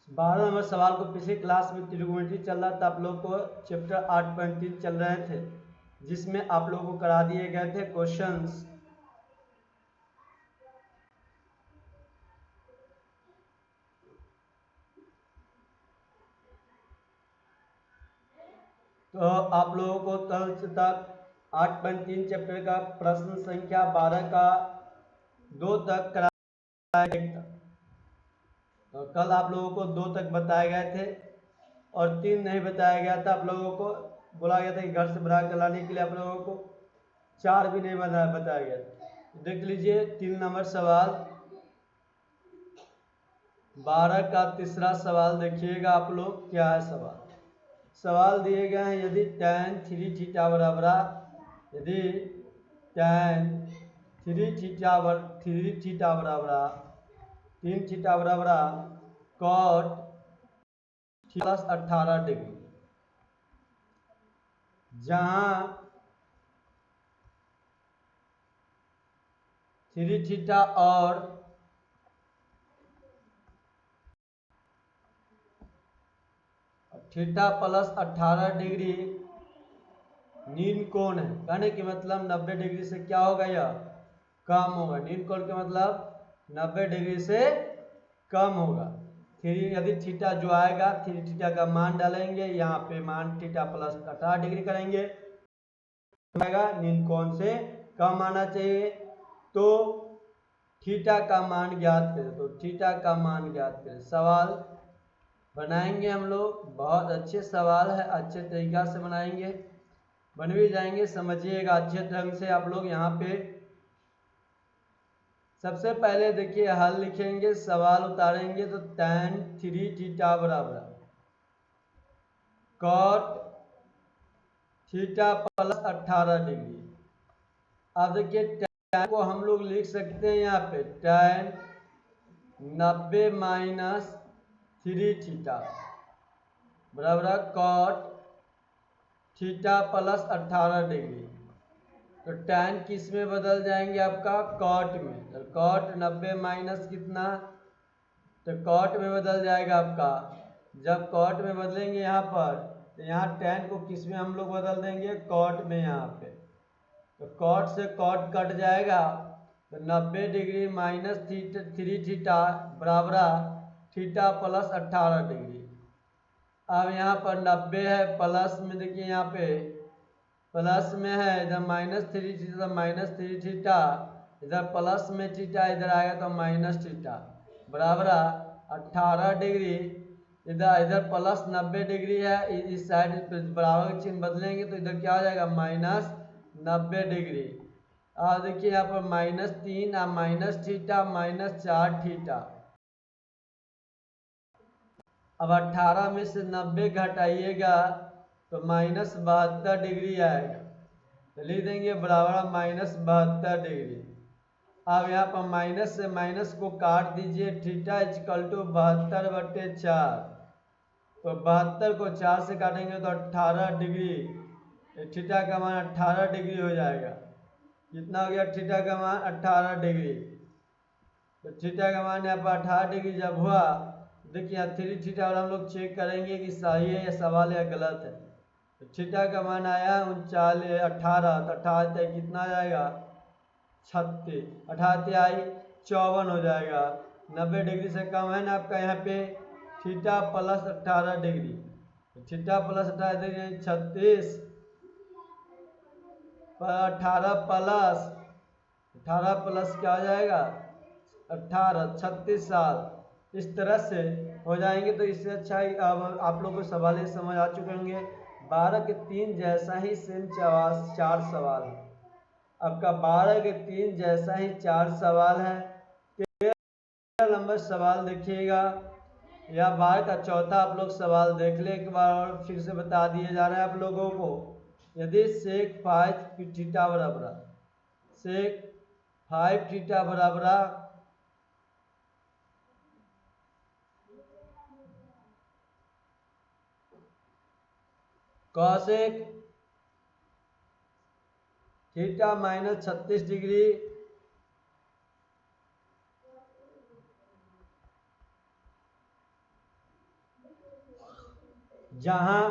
12 number सवाल को पिछली क्लास में त्रिगोनोमेट्री चल रहा था, आप लोग को चैप्टर 8.3 चल रहे थे, जिसमें आप लोगों को करा दिए गए थे क्वेश्चंस। तो आप लोगों को तक 8.3 चैप्टर का प्रश्न संख्या 12 का 2 तक कराया गया। तो कल आप लोगों को 2 तक बताए गए थे और 3 नहीं बताया गया था। आप लोगों को बोला गया था कि घर से बना कर लाने के लिए आप लोगों को 4 भी नहीं बताया गया था। देख लीजिए 3 नंबर सवाल 12 का तीसरा सवाल देखिएगा आप लोग। क्या है सवाल दिए गए हैं, यदि tan 3 थीटा बराबर यदि tan 3 थीटा बराबर 3 थीटा बराबर cot प्लस 18 डिग्री, जहां 3 थीटा और थीटा प्लस 18 डिग्री नील कोण है। कहने की मतलब 90 डिग्री से क्या होगा, यह कम होगा। नील कोण का मतलब 90 डिग्री से कम होगा। यदि थीटा जो आएगा 3 थीटा का मान डालेंगे, यहाँ पे मान थीटा प्लस 18 डिग्री करेंगे, नील कोण से कम आना चाहिए। तो थीटा का मान ज्ञात करें, तो थीटा का मान ज्ञात करें। सवाल बनाएंगे हम लोग, बहुत अच्छे सवाल है, अच्छे तरीका से बनाएंगे, बन भी जाएंगे। समझिएगा अच्छे ढंग से आप लोग। यहाँ पे सबसे पहले देखिए हल लिखेंगे, सवाल उतारेंगे। तो tan 3 थीटा बराबर cot थीटा प्लस 18 डिग्री। अब देखिए tan को हम लोग लिख सकते हैं यहाँ पे tan 90 माइनस 3 थीटा बराबर cot थीटा प्लस 18 डिग्री। तो tan किस में बदल जाएंगे आपका, cot में। तो cot 90 माइनस कितना, तो cot में बदल जाएगा आपका। जब cot में बदलेंगे यहाँ पर, तो यहाँ tan को किस में हम लोग बदल देंगे, cot में। यहाँ पे तो cot से cot कट जाएगा, तो 90 डिग्री माइनस 3 थीटा बराबर थीटा प्लस 18 डिग्री। अब यहाँ पर 90 है, प्लस में देखिए यहाँ पे प्लस में है, इधर माइनस 3 थीटा, माइनस 3 थीटा, इधर प्लस में थीटा, इधर आएगा तो माइनस थीटा बराबर 18 डिग्री। इधर प्लस 90 डिग्री है, इस साइड बराबर का चिन्ह बदलेंगे तो इधर क्या हो जाएगा, माइनस 90 डिग्री। अब देखिए यहाँ पर minus 3 minus theta minus 4 theta. अब 18 में से 90 घटाइएगा तो माइनस 72 डिग्री आएगा, तो लिख देंगे बराबर माइनस 72 डिग्री। अब यहाँ पर माइनस से माइनस को काट दीजिए, थीटा इक्वल टू 72/4। तो 72 को 4 से काटेंगे तो 18 डिग्री, थीटा का मान 18 डिग्री हो जाएगा। कितना हो गया थीटा का मान, 18 डिग्री। तो थीटा का मान यहाँ पर 18 डिग्री जब हुआ, देखिए यहाँ 3 थीटा और हम लोग चेक करेंगे कि सही है या सवाल या गलत है। तो थीटा का मान आया 39 18, तो 18 कितना जाएगा 36, 18 आई 54 हो जाएगा। 90 डिग्री से कम है ना आपका यहाँ पे theta plus 18 degree. Theta plus 18 degree 36 पर 18 प्लस क्या हो जाएगा 18, 36 साल। इस तरह से हो जाएंगे। तो इससे अच्छा ही अब आप लोग को सवाल समझ आ चुके होंगे। 12 के 3 जैसा ही सेम 4 सवाल है आपका। 12 के 3 जैसा ही 4 सवाल है। 13 नंबर सवाल देखिएगा, या 12 का चौथा आप लोग सवाल देख ले एक बार, और फिर से बता दिए जा रहे हैं आप लोगों को। यदि सेक 5 थीटा बराबर सेक 5 थीटा बराबर कॉसेक थीटा माइनस 36 डिग्री जहां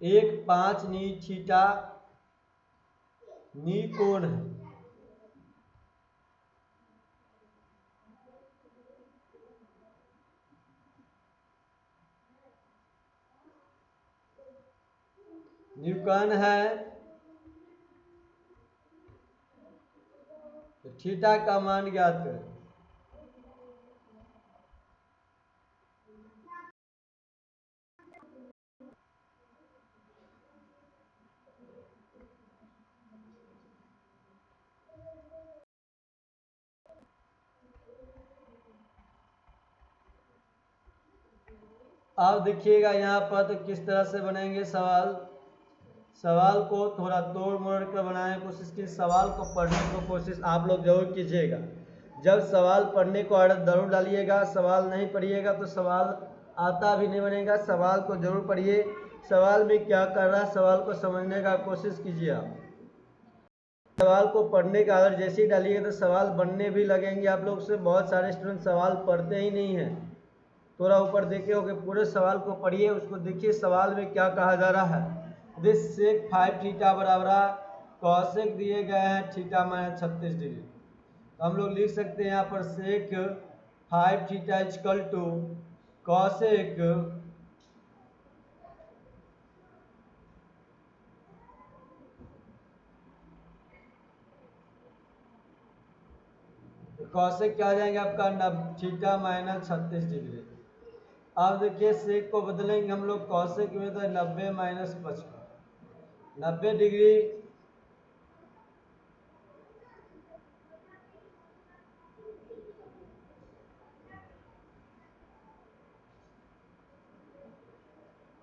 1 5 नी थीटा नी कोण है। न्यूकन है तो थीटा का मान ज्ञात करें। अब देखिएगा यहाँ पर तो किस तरह से बनेंगे सवाल को थोड़ा तोड़ मोड़ कर बनाने की कोशिश की। सवाल को पढ़ने की कोशिश आप लोग जरूर कीजिएगा। जब सवाल पढ़ने को आदत जरूर डालिएगा। सवाल नहीं पढ़िएगा तो सवाल आता भी नहीं बनेगा। सवाल को जरूर पढ़िए। सवाल में क्या कर रहा है सवाल को समझने का कोशिश कीजिए। आप सवाल को पढ़ने का आदत जैसे ही डालिएगा तो सवाल बनने भी लगेंगे। आप लोग से बहुत सारे स्टूडेंट सवाल पढ़ते ही नहीं हैं। थोड़ा ऊपर देखे हो कि पूरे सवाल को पढ़िए, उसको देखिए सवाल में क्या कहा जा रहा है। दिस सेक 5 थीटा बराबर कॉसेक दिए गए हैं थीटा माइनस 36 डिग्री। तो हम लोग लिख सकते हैं यहाँ पर sec 5 theta equal to cosec cosec क्या आ जाएंगे आपका थीटा माइनस 36 डिग्री। अब देखिए सेक को बदलेंगे हम लोग कॉसेक में तो 90 माइनस 55 90 डिग्री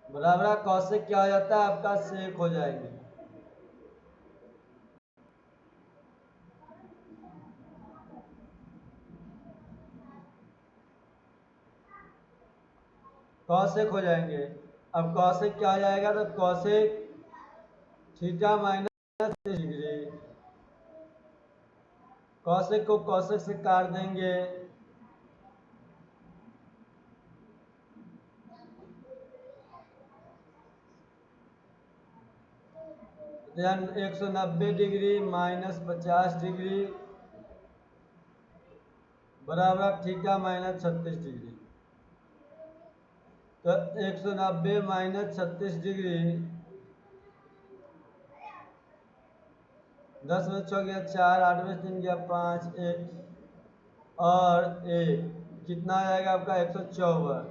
बराबर कॉसेक क्या हो जाता है आपका सेक हो जाएंगे। कॉसेक हो जाएंगे। अब कॉसेक क्या आ जाएगा तो cosec theta minus degree. Cosec को कॉसेक से काट देंगे। देन 190 डिग्री माइनस 50 डिग्री बराबर थीटा माइनस 36 डिग्री। तो 190 माइनस 36 डिग्री 10 में 6 गया 4 8 में 3 गया 5 1 और 1 कितना आ जाएगा आपका 154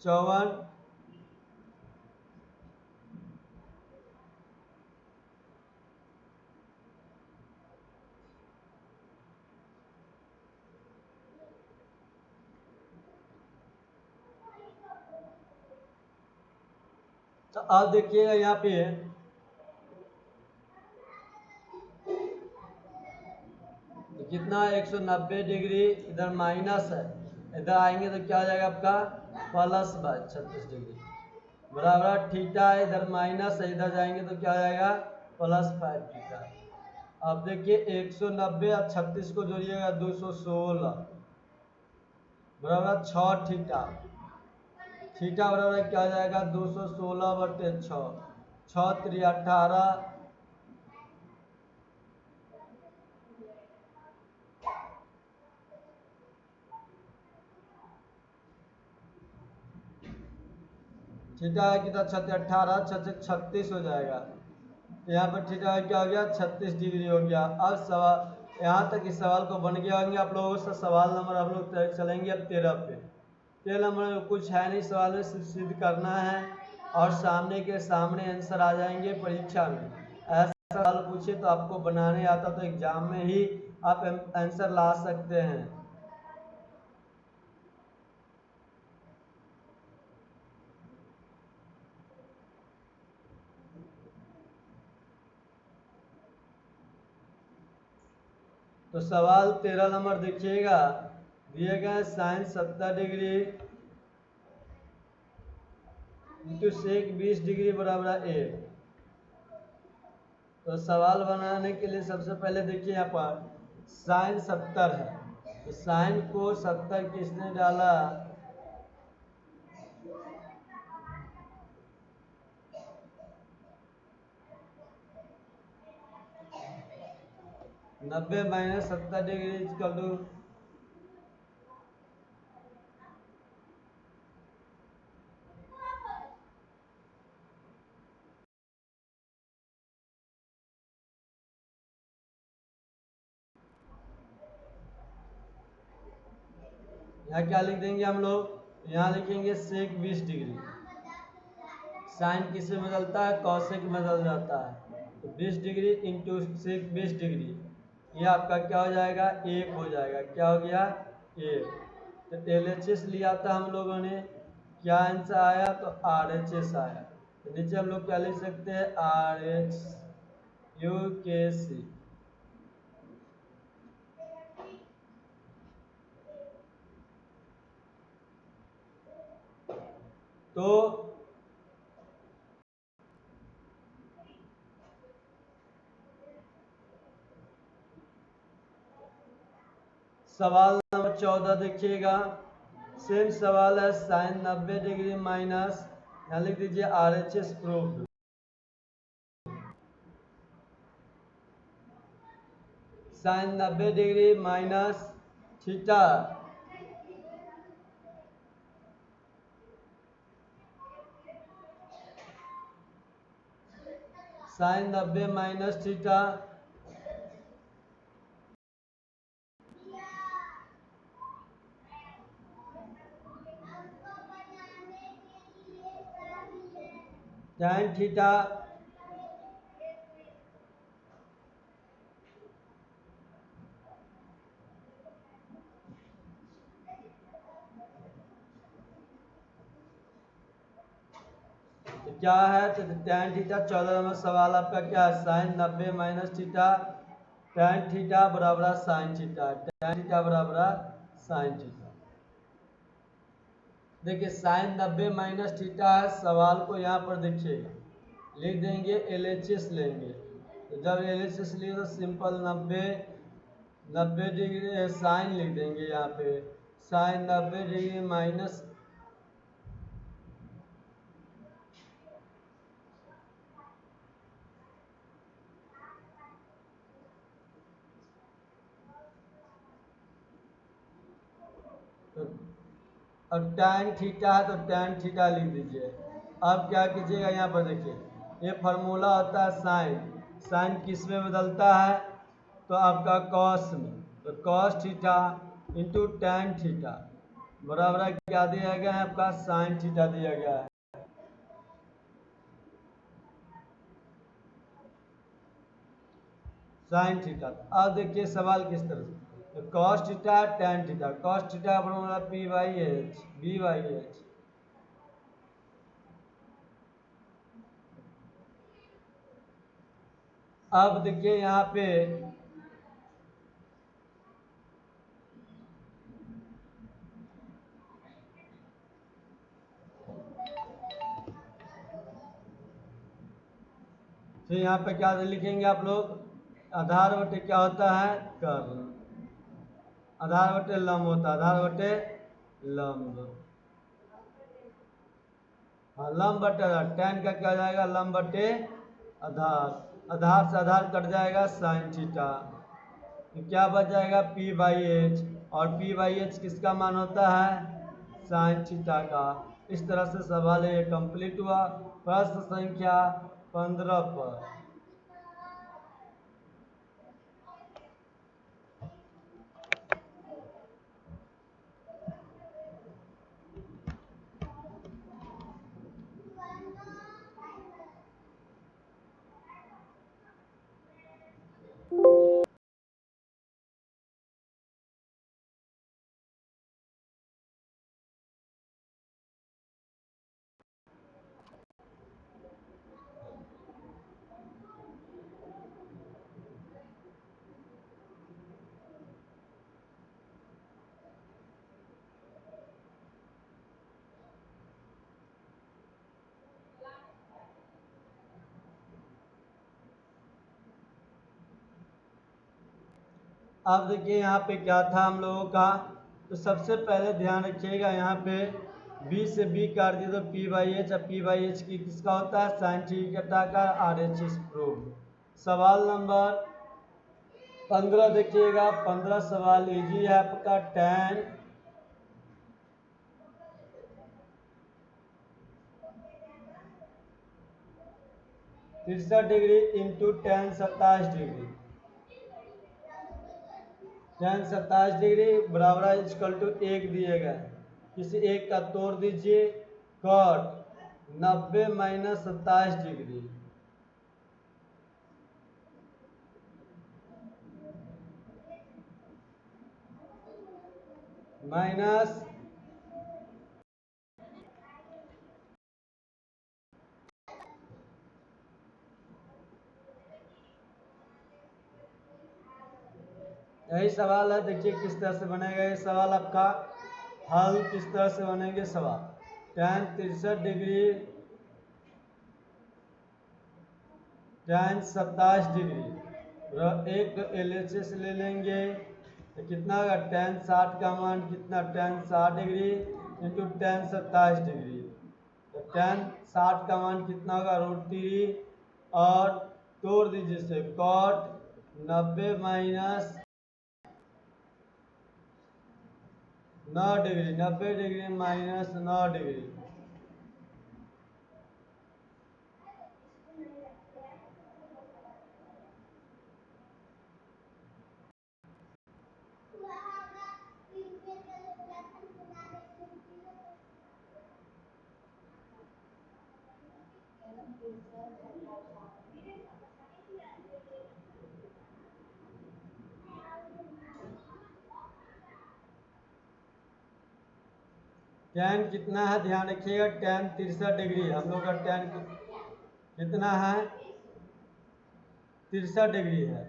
54। तो अब देखिएगा यहाँ पे तो कितना 190 डिग्री इधर माइनस है, इधर आएंगे तो क्या आ जाएगा आपका प्लस 36 डिग्री बराबर थीटा है। इधर माइनस है, इधर जाएंगे तो क्या आ जाएगा प्लस 5 थीटा। अब देखिए 190 और 36 को जोड़िएगा 216 बराबर 6 थीटा। थीटा बराबर क्या आ जाएगा 216/6 6 3 18 थीटा है कितना 18 6 36 हो जाएगा। यहाँ पर थीटा क्या हो गया 36 डिग्री हो गया। अब सवाल यहाँ तक इस सवाल को बन गया होंगे आप लोगों से। सवाल नंबर आप लोग चलेंगे अब 13 पे। 13 नंबर में कुछ है नहीं, सवाल में सिर्फ सिद्ध करना है और सामने के सामने आंसर आ जाएंगे परीक्षा में। ऐसा सवाल पूछे तो आपको बनाने आता तो एग्जाम में ही आप आंसर ला सकते हैं। तो सवाल 13 नंबर देखिएगा दिए गए sine 70 degree into sec 20 degree बराबर ए। तो सवाल बनाने के लिए सबसे पहले देखिए यहाँ पर साइन 70 है तो साइन को 70 किसने डाला 90 माइनस 70 डिग्री इक्वल टू यहाँ क्या लिख देंगे हम लोग, यहाँ लिखेंगे सेक 20 डिग्री। साइन किस में बदलता है, कॉसेक में बदल जाता है। तो 20 डिग्री इंटू सेक 20 डिग्री, ये आपका क्या हो जाएगा, 1 हो जाएगा। क्या हो गया, 1। तो LHS लिया था हम लोगों ने, क्या आंसर आया, तो RHS आया। तो नीचे हम लोग क्या लिख सकते हैं, RHUKC। तो सवाल नंबर 14 देखिएगा। सेम सवाल है, साइन 90 डिग्री माइनस, यहाँ लिख दीजिए RHS proof. Sine 90 degree minus theta, sine 90 minus theta tan theta तो क्या है, तो tan थीटा 14 नंबर सवाल आपका क्या है, sine 90 minus theta tan theta बराबर साइन थीटा, tan थीटा बराबर साइन थीटा। देखिए साइन 90 माइनस थीटा है, सवाल को यहाँ पर देखिएगा, लिख देंगे LHS लेंगे। तो जब LHS लिए तो सिंपल 90 डिग्री साइन लिख देंगे यहाँ पे, साइन 90 डिग्री माइनस तो अब tan थीटा है तो tan थीटा लिख दीजिए। अब क्या कीजिएगा, यहाँ पर देखिए ये फार्मूला होता है साइन, साइन किस में बदलता है, तो आपका कॉस में। तो cos theta into tan theta बराबर क्या दिया गया है, आपका साइन थीटा दिया गया है। Sine theta. अब देखिए सवाल किस तरह से, तो cos theta tan theta, cos theta का फॉर्मूला P/H, B/H। अब देखिए यहाँ पे फिर यहाँ पे क्या लिखेंगे आप लोग, आधार बटे क्या होता है, कर्ण, आधार बटे लंब होता है, आधार बटे लंब। हाँ लंब बटे आधार, tan का क्या हो जाएगा, लंब बटे आधार, आधार से आधार कट जाएगा साइन थीटा, तो क्या बच जाएगा P/H, और P/H किसका मान होता है, साइन थीटा का। इस तरह से सवाल ये कंप्लीट हुआ। प्रश्न संख्या 15 पर। अब देखिए यहाँ पे क्या था हम लोगों का, तो सबसे पहले ध्यान रखिएगा यहाँ पे B से B काट दिए तो P/H, अब P/H की किसका होता है, साइन थीटा का RHS प्रूफ। सवाल नंबर 15 देखिएगा, 15 सवाल इजी है आपका। tan 63 degree into tan 27 degree. tan 27 degree बराबर इक्वल टू 1 दिए गए, किसी एक का तोड़ दीजिए। cot 90 माइनस 27 डिग्री माइनस यही सवाल है। देखिए किस तरह से बनेगा ये सवाल आपका। हल किस तरह से बनेंगे सवाल। tan 63 डिग्री tan 27 डिग्री एक तो LHS ले लेंगे तो कितना होगा tan 60 का मान कितना, tan 60 degree into tan 27 degree. तो tan 60 का मान कितना होगा √3 और तोड़ दीजिए से cot 90 minus 9 degree, 90 degree minus 9 degree. tan कितना है ध्यान रखिएगा, tan 63 डिग्री हम लोग का tan कितना है 63 डिग्री है।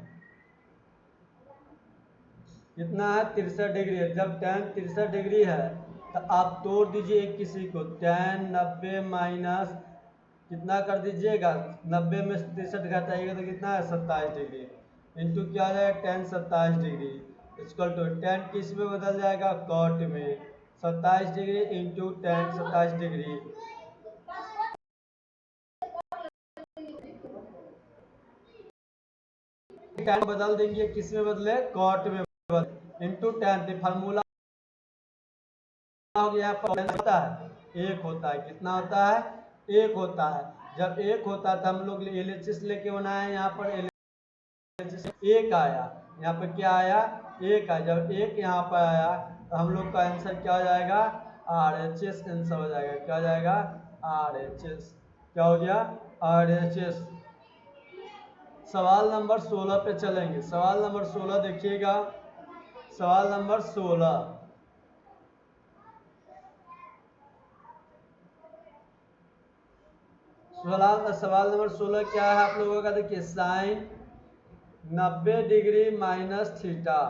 कितना है 63 डिग्री है। जब tan 63 डिग्री है तो आप तोड़ दीजिए एक किसी को, tan 90 माइनस कितना कर दीजिएगा, 90 में 63 घटाइएगा तो कितना है 27 डिग्री इंटू क्या आ जाएगा tan 27 degree equal to tan किस में बदल जाएगा cot में। 27 degree into tan 27 degree tan बदल देंगे किस में बदले cot में बदले इंटू tan। फार्मूला हो गया होता है एक होता है, कितना होता है एक होता है। जब एक होता है तो हम लोग LHS लेके बनाए, यहाँ पर LHS एक आया, यहाँ पर क्या आया एक आया। जब एक यहाँ पर आया तो हम लोग का आंसर क्या हो जाएगा RHS आंसर हो जाएगा। क्या हो जाएगा RHS। क्या हो गया RHS। सवाल नंबर 16 पे चलेंगे। सवाल नंबर 16 देखिएगा, सवाल नंबर 16। सवाल नंबर 16 क्या है आप लोगों का, देखिए sine 90 degree minus theta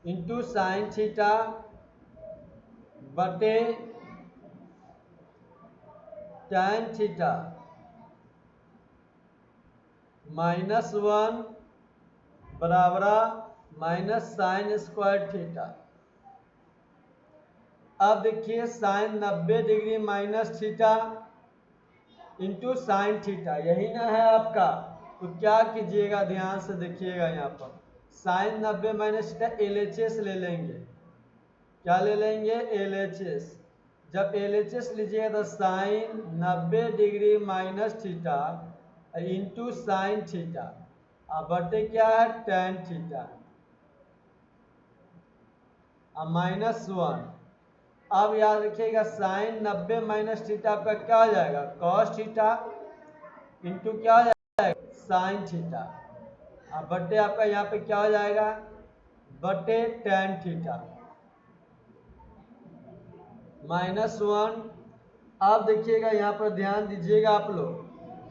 into sine theta बटे tan थीटा -1 बराबर माइनस साइन स्क्वायर थीटा। अब देखिए sine 90 degree minus theta into sine theta यही ना है आपका। तो क्या कीजिएगा ध्यान से देखिएगा, यहाँ पर साइन 90 माइनस थीटा LHS ले लेंगे। क्या ले लेंगे LHS। जब LHS लीजिएगा तो sine 90 degree minus theta into sine theta अब बटे क्या है tan थीटा अब -1। अब याद रखिएगा साइन 90 माइनस थीटा आपका क्या हो जाएगा cos थीटा इंटू क्या हो जाएगा साइन थीटा अब बटे आपका यहाँ पे क्या हो जाएगा बटे tan थीटा -1। अब देखिएगा यहाँ पर ध्यान दीजिएगा आप लोग,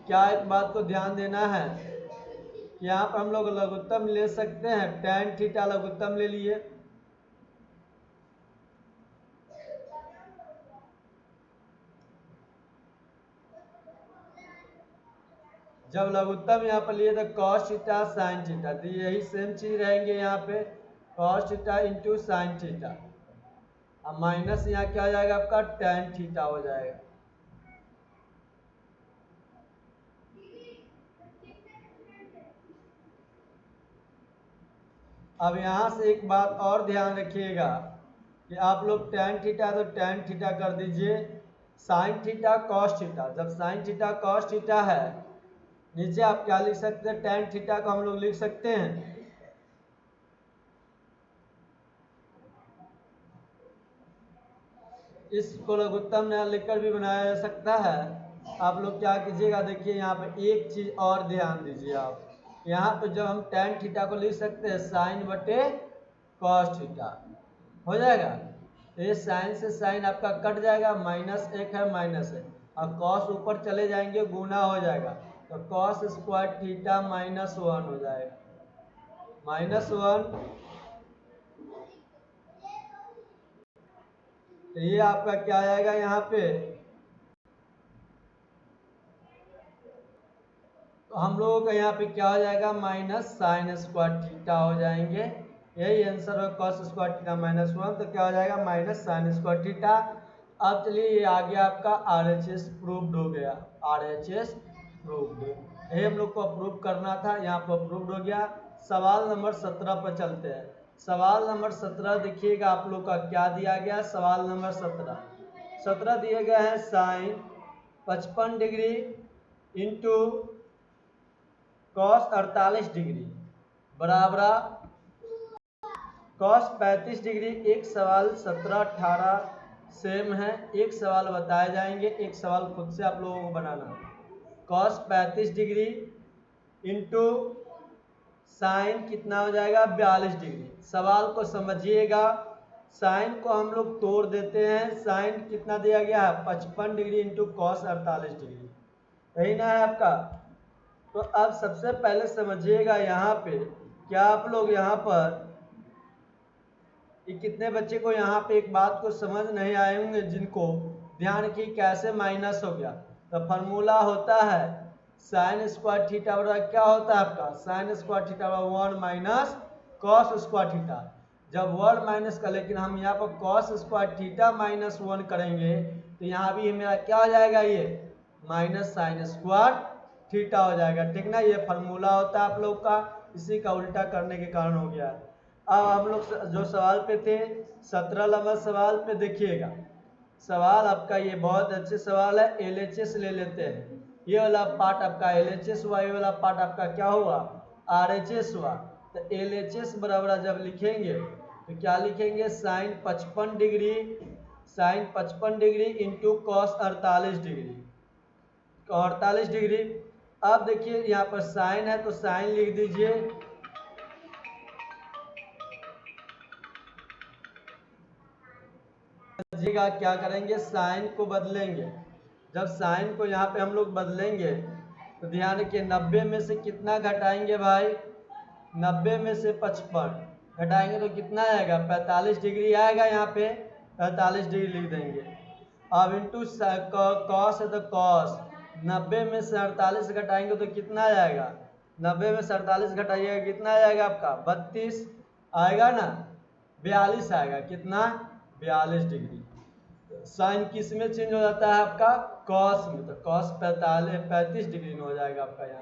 क्या एक बात को ध्यान देना है कि यहाँ पर हम लोग लघुत्तम ले सकते हैं। tan थीटा लघुत्तम ले लिए, जब लघुत्तम यहाँ पर लिए तो cos थीटा साइन थीटा, तो यही सेम चीज रहेंगे यहाँ पे cos theta into sine theta. अब माइनस यहाँ क्या हो जाएगा आपका tan थीटा हो जाएगा। अब यहाँ से एक बात और ध्यान रखिएगा कि आप लोग tan थीटा तो tan थीटा कर दीजिए, sin थीटा cos थीटा। जब sin थीटा cos थीटा है, नीचे आप क्या लिख सकते हैं, tan थीटा को हम लोग लिख सकते हैं इसको लघुत्तम न्याय लिखकर भी बनाया जा सकता है। आप लोग क्या कीजिएगा, देखिए यहाँ पे एक चीज और ध्यान दीजिए आप, यहाँ पे जब हम tan थीटा को लिख सकते हैं sin बटे cos थीटा हो जाएगा। तो ये साइन से साइन आपका कट जाएगा, -1 है -1, और cos ऊपर चले जाएंगे गुना हो जाएगा, तो cos स्क्वायर थीटा -1 हो जाएगा, -1। तो ये आपका क्या आएगा यहाँ पे, तो हम लोगों का यहाँ पे क्या हो जाएगा, -sin स्क्वायर थीटा हो जाएंगे। यही आंसर है, cos स्क्वायर थीटा -1, तो क्या हो जाएगा -sin स्क्वायर थीटा। अब चलिए ये आ गया आपका RHS प्रूव्ड हो गया, RHS प्रूव्ड। यही हम लोग को अप्रूव करना था, यहाँ पर अप्रूव्ड हो गया। सवाल नंबर 17 पर चलते हैं। सवाल नंबर 17 देखिएगा आप लोग का क्या दिया गया। सवाल नंबर 17 दिए गए हैं sin 55 degree into cos 48 degree बराबर cos 35 डिग्री। एक सवाल 17 18 सेम है, एक सवाल बताए जाएंगे, एक सवाल खुद से आप लोगों को बनाना है। cos 35 डिग्री इंटू साइन कितना हो जाएगा 42 डिग्री। सवाल को समझिएगा, साइन को हम लोग तोड़ देते हैं। साइन कितना दिया गया है 55 डिग्री इंटू cos 48 डिग्री, यही ना है आपका। तो अब सबसे पहले समझिएगा यहाँ पे, क्या आप लोग यहाँ पर कितने बच्चे को यहाँ पे एक बात को समझ नहीं आए होंगे, जिनको ध्यान की कैसे माइनस हो गया। तो फॉर्मूला होता है साइन स्क्वायर थीटा बराबर क्या होता है आपका, साइन स्क्वायर थीटा बराबर 1 माइनस कॉस स्क्वायर थीटा। जब 1 माइनस का, लेकिन हम यहाँ पर कॉस स्क्वायर थीटा -1 करेंगे तो यहाँ भी मेरा क्या हो जाएगा, ये माइनस साइन स्क्वायर थीटा हो जाएगा, ठीक ना। ये फार्मूला होता है आप लोग का, इसी का उल्टा करने के कारण हो गया। अब हम लोग जो सवाल पे थे 17 नंबर सवाल पे देखिएगा। सवाल आपका ये बहुत अच्छे सवाल है, LHS ले लेते हैं। ये वाला पार्ट आपका LHS हुआ, ये वाला पार्ट आपका क्या हुआ RHS हुआ। तो LHS बराबर जब लिखेंगे तो क्या लिखेंगे, sine 55 degree, sine 55 degree into cos 48 degree, 48 degree. अब देखिए यहाँ पर साइन है तो साइन लिख दीजिए, क्या करेंगे साइन को बदलेंगे। जब साइन को यहाँ पे हम लोग बदलेंगे तो ध्यान रखिए 90 में से कितना घटाएंगे भाई, 90 में से 55 घटाएंगे तो कितना आएगा 45 डिग्री आएगा, यहाँ पे 45 डिग्री लिख देंगे। अब इंटू कॉस है तो कॉस, 90 में से 48 घटाएंगे तो कितना आएगा, 90 में से 48 घटाइएगा कितना आएगा आपका 32 आएगा ना, 42 आएगा, कितना 42 डिग्री। साइन किस में चेंज हो जाता है आपका कॉस में, तो कॉस 35 डिग्री में हो जाएगा आपका यहाँ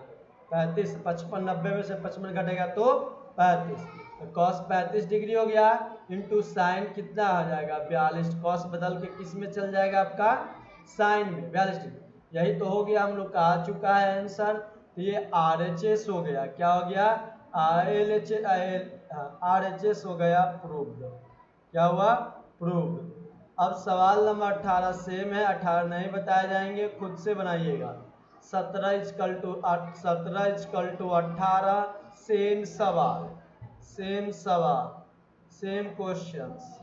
35, 55 90 में से 55 घटेगा तो 35, तो कॉस 35 डिग्री हो गया इंटू साइन कितना हो जाएगा 42। कॉस बदल के किस में चल जाएगा आपका साइन में 42 डिग्री। यही तो हो गया, हम लोग का आ चुका है आंसर। तो ये RHS हो गया, क्या हो गया RHS हो गया प्रूव्ड। क्या हुआ प्रूव्ड। अब सवाल नंबर 18 सेम है, 18 नहीं बताए जाएंगे, खुद से बनाइएगा। 17 इजकल टू 18 सेम सवाल, सेम सवाल, सेम क्वेश्चंस।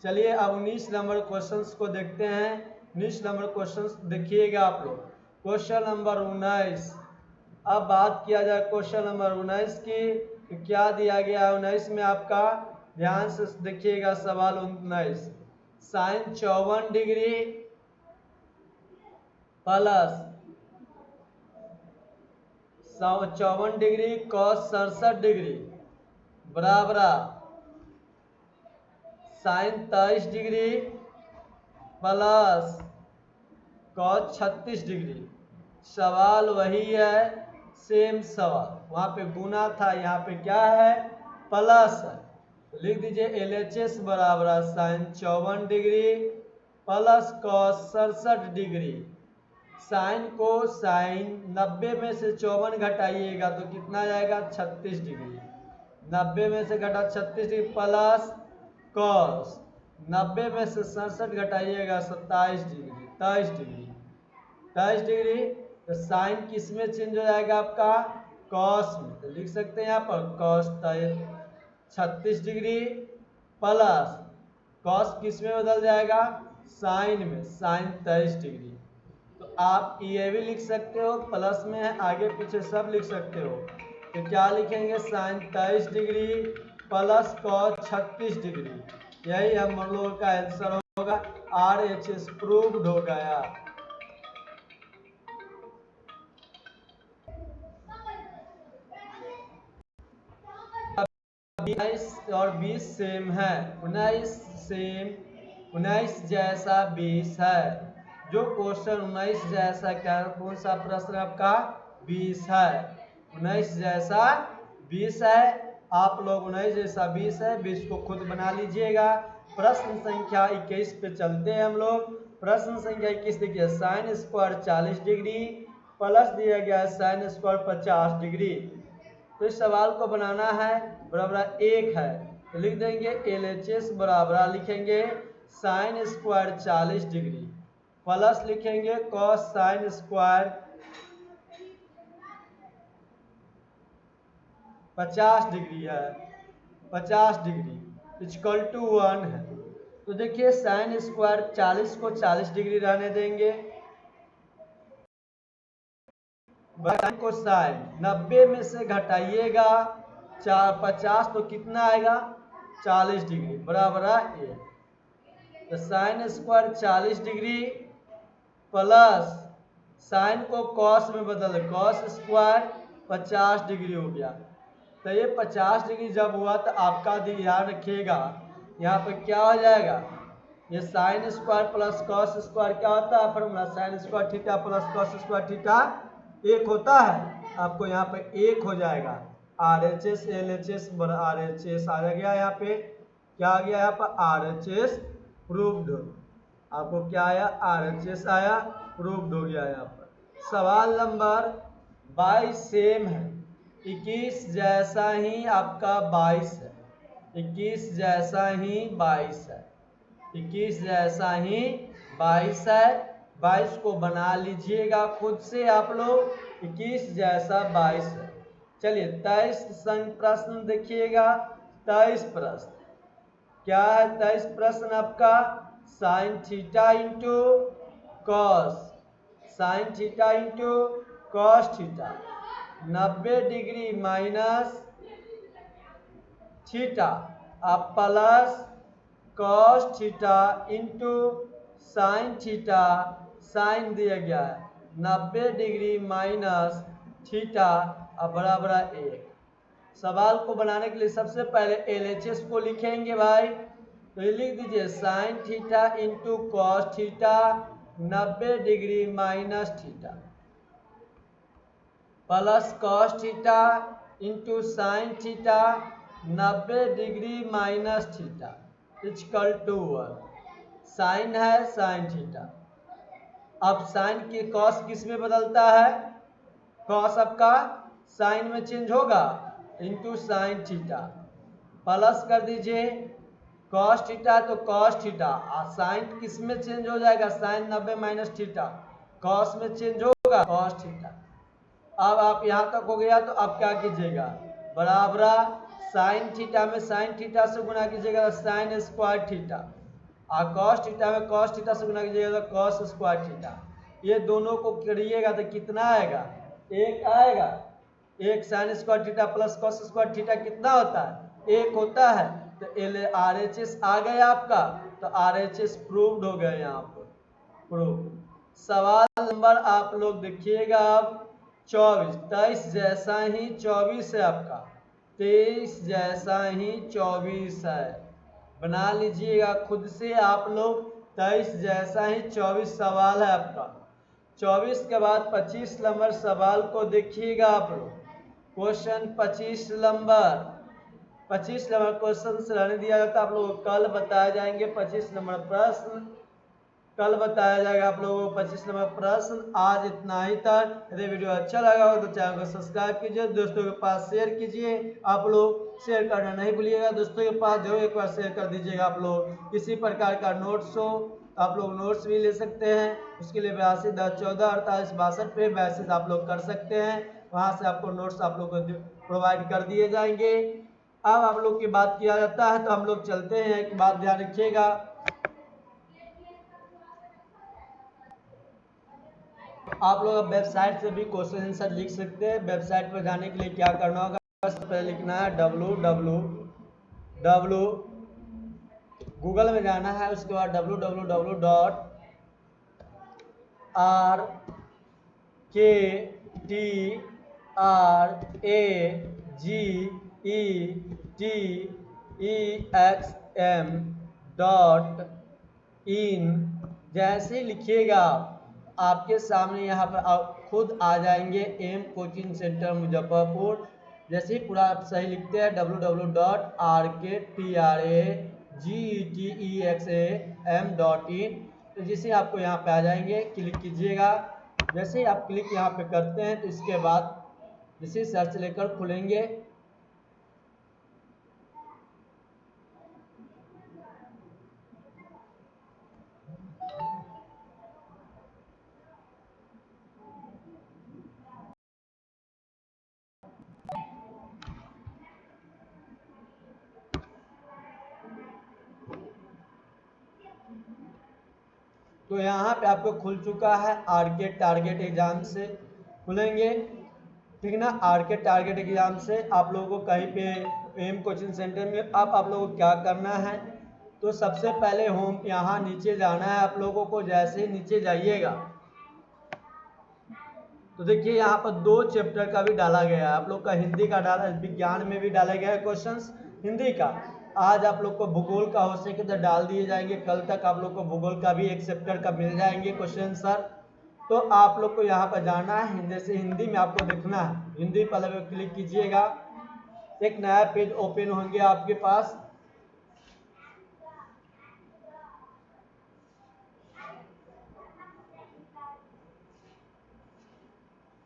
चलिए अब 19 नंबर क्वेश्चंस को देखते हैं। 19 नंबर क्वेश्चंस देखिएगा आप लोग। क्वेश्चन नंबर 19, अब बात किया जाए क्वेश्चन नंबर 19 की, तो क्या दिया गया है 19 में आपका, ध्यान से देखिएगा सवाल 19। Sine 54 degree plus 54 degree cos 67 degree बराबर sine 23 degree plus cos 36 degree. सवाल वही है, सेम सवाल, वहां पे गुना था, यहाँ पे क्या है प्लस है। तो लिख दीजिए LHS बराबर sine 54 degree plus cos 67 degree. Sine को साइन 90 में से 54 घटाइएगा तो कितना जाएगा 36 डिग्री। 90 में से घटा 36 डिग्री प्लस कॉस 90 में से 67 घटाइएगा 27 डिग्री 23 डिग्री 23 डिग्री। तो साइन किस में चेंज हो जाएगा आपका कॉस में, तो लिख सकते हैं यहाँ पर कॉस 36 डिग्री प्लस कॉस किस में बदल जाएगा साइन में, साइन 23 डिग्री। तो आप ये भी लिख सकते हो, प्लस में है आगे पीछे सब लिख सकते हो। तो क्या लिखेंगे sine 23 degree plus cos 36 degree. यही हम लोगों का आंसर होगा। RHS प्रूव्ड हो गया। उन्नीस और 20 सेम है, 19 सेम 19 जैसा 20 है। जो क्वेश्चन 19 जैसा क्या कौन सा प्रश्न आपका 20 है, 19 जैसा 20 है। आप लोग 19 जैसा 20 है 20 को खुद बना लीजिएगा। प्रश्न संख्या 21 पे चलते हैं हम लोग। प्रश्न संख्या 21 देखिए साइन स्क्वायर 40 डिग्री प्लस दिया गया साइन स्क्वायर 50 डिग्री। तो इस सवाल को बनाना है बराबर 1 है, तो लिख देंगे LHS बराबर लिखेंगे साइन स्क्वायर 40 डिग्री प्लस लिखेंगे कॉस साइन स्क्वायर 50 डिग्री है, 50 डिग्री इक्वल टू 1 है। तो देखिए साइन स्क्वायर 40 को 40 डिग्री रहने देंगे, साइन को साइन 90 में से घटाइएगा 50 तो कितना आएगा 40 डिग्री बराबर है 1। तो sine square 40 degree plus sign को कॉस में बदल कॉस स्क्वायर 50 डिग्री हो गया। तो ये 50 डिग्री जब हुआ तो आपका ध्यान रखिएगा यहाँ पे क्या हो जाएगा, ये sine square plus cos square क्या होता है formula sine square theta plus cos square theta 1 होता है। आपको यहाँ पे 1 हो जाएगा। RHS LHS RHS आ गया, यहाँ पे क्या आ गया यहाँ पर RHS प्रूव्ड। आपको क्या आया RHS आया, प्रूव्ड हो गया यहाँ पर। सवाल नंबर 22 सेम है, 21 जैसा ही आपका 22 है, 21 जैसा ही 22 है, 21 जैसा ही 22 है। 22 को बना लीजिएगा खुद से आप लोग, 21 जैसा 22 है। चलिए 23 प्रश्न देखिएगा। 23 प्रश्न क्या है, 23 प्रश्न आपका sine theta into cos, sine theta into cos theta 90 degree minus theta अब plus cos theta into sine theta, sine दिया गया है 90 डिग्री माइनस थीटा अब बराबर 1। सवाल को बनाने के लिए सबसे पहले LHS को लिखेंगे भाई, तो ये लिख दीजिए sine theta into cos theta 90 degree minus theta plus cos theta into sine theta 90 degree minus theta equal to 1। Sine है साइन थीटा, अब साइन की कॉस किस में बदलता है, कॉस आपका साइन में चेंज होगा इंटू साइन थीटा प्लस कर दीजिए कॉस थीटा तो कॉस थीटा, साइन किस में चेंज हो जाएगा साइन 90 माइनस थीटा कॉस में चेंज होगा कॉस थीटा। अब आप यहाँ तक हो गया तो अब क्या कीजिएगा बराबर साइन थीटा में साइन थीटा से गुना कीजिएगा तो साइन स्क्वायर थीटा और कॉस थीटा में कॉस थीटा से गुना कीजिएगा तो कॉस स्क्वायर थीटा। ये दोनों को करिएगा तो कितना आएगा 1 आएगा। 1 sign square theta plus cos square theta कितना होता है 1 होता है। तो RHS आ गया आपका, तो RHS प्रूव्ड हो गया यहाँ पर प्रूव। सवाल नंबर आप लोग देखिएगा अब 24, 23 जैसा ही 24 है आपका, 23 जैसा ही 24 है, बना लीजिएगा खुद से आप लोग 23 जैसा ही 24 सवाल है आपका। 24 के बाद 25 नंबर सवाल को देखिएगा आप लोग। क्वेश्चन 25 नंबर क्वेश्चन से रहने दिया जाता है आप लोगों को। कल बताए जाएंगे 25 नंबर प्रश्न, कल बताया जाएगा आप लोगों को 25 नंबर प्रश्न। आज इतना ही था। यदि वीडियो अच्छा लगा हो तो चैनल को सब्सक्राइब कीजिए, दोस्तों के पास शेयर कीजिए। आप लोग शेयर करना नहीं भूलिएगा, दोस्तों के पास जरूर एक बार शेयर कर दीजिएगा। आप लोग किसी प्रकार का नोट्स हो आप लोग नोट्स भी ले सकते हैं, उसके लिए 8210144862 पे मैसेज आप लोग कर सकते हैं, वहां से आपको नोट्स आप लोग को प्रोवाइड कर दिए जाएंगे। अब आप लोग की बात किया जाता है तो हम लोग चलते हैं। एक बात ध्यान रखिएगा, आप लोग वेबसाइट से भी क्वेश्चन आंसर लिख सकते हैं। वेबसाइट पर जाने के लिए क्या करना होगा, बस पहले लिखना है www, गूगल में जाना है, उसके बाद www.rktreexm.in जैसे ही लिखिएगा आपके सामने यहाँ पर खुद आ जाएंगे एम कोचिंग सेंटर मुजफ्फरपुर। जैसे ही पूरा आप सही लिखते हैं www.rktreexam.in, तो जैसे आपको यहाँ पे आ जाएंगे, क्लिक कीजिएगा। जैसे ही आप क्लिक यहाँ पे करते हैं तो इसके बाद जैसे सर्च लेकर खुलेंगे, तो यहाँ पे आपको खुल चुका है आरके टारगेट एग्जाम से खुलेंगे, ठीक ना। आरके टारगेट एग्जाम से आप लोगों को कहीं पे एम कोचिंग सेंटर में अब आप लोगों को क्या करना है, तो सबसे पहले होम यहाँ नीचे जाना है आप लोगों को। जैसे ही नीचे जाइएगा तो देखिए यहाँ पर 2 चैप्टर का भी डाला गया है। आप लोग का हिंदी का डाला, विज्ञान में भी डाला गया है क्वेश्चंस हिंदी का। आज आप लोग को भूगोल का हो सके तो डाल दिए जाएंगे, कल तक आप लोग को भूगोल का भी एक चैप्टर का मिल जाएंगे क्वेश्चन सर। तो आप लोग को यहाँ पर जाना है, जैसे हिंदी में आपको देखना है, हिंदी पर क्लिक कीजिएगा, एक नया पेज ओपन होंगे आपके पास।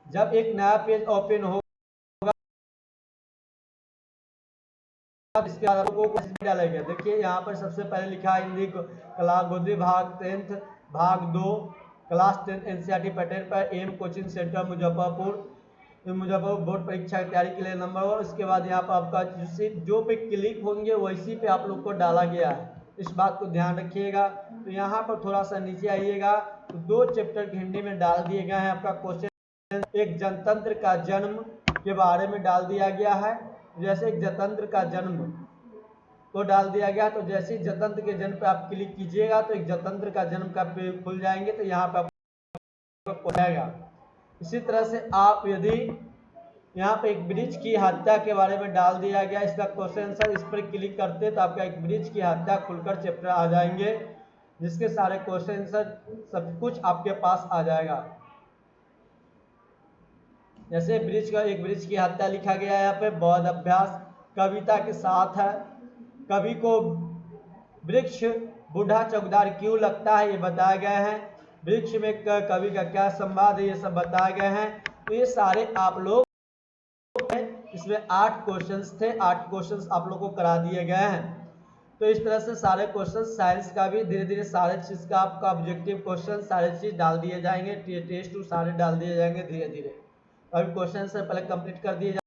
जब एक नया पेज ओपन हो इसके बाद आपको डालेंगे। देखिए यहाँ पर सबसे पहले लिखा है हिंदी क्लास गोदी भाग 10th भाग 2 क्लास 10 एनसीईआरटी पैटर्न पर M coaching centre Muzaffarpur board परीक्षा की तैयारी के लिए नंबर 1। उसके बाद यहाँ पर आपका जो पे क्लिक होंगे वैसी पे आप लोग को डाला गया है, इस बात को ध्यान रखिएगा। तो यहाँ पर थोड़ा सा नीचे आइएगा तो 2 चैप्टर के हिंदी में डाल दिए गए हैं आपका क्वेश्चन। एक जनतंत्र का जन्म के बारे में डाल दिया गया है, जैसे एक जनतंत्र का जन्म को डाल दिया गया। तो जैसे ही जनतंत्र के जन्म पे आप क्लिक कीजिएगा तो एक जनतंत्र का जन्म का पेज खुल जाएंगे, तो यहाँ पे आपको जाएगा। इसी तरह से आप यदि यहाँ पे एक ब्रिज की हत्या के बारे में डाल दिया गया, इसका क्वेश्चन आंसर, इस पर क्लिक करते तो आपका एक ब्रिज की हत्या खुलकर चैप्टर आ जाएंगे, जिसके सारे क्वेश्चन आंसर सब कुछ आपके पास आ जाएगा। जैसे एक ब्रिज की हत्या लिखा गया है यहाँ पे, बौद्ध अभ्यास कविता के साथ है। कवि को वृक्ष बूढ़ा चौकीदार क्यों लगता है ये बताया गया है। वृक्ष में कवि का क्या संवाद है ये सब बताए गए हैं। तो ये सारे आप लोग, इसमें 8 क्वेश्चंस थे, 8 क्वेश्चंस आप लोग को करा दिए गए हैं। तो इस तरह से सारे क्वेश्चन साइंस का भी धीरे धीरे सारे चीज़ का आपका ऑब्जेक्टिव क्वेश्चन सारे चीज़ डाल दिए जाएंगे, टेस्ट टू सारे डाल दिए जाएंगे धीरे धीरे। अभी क्वेश्चन से पहले कंप्लीट कर दिए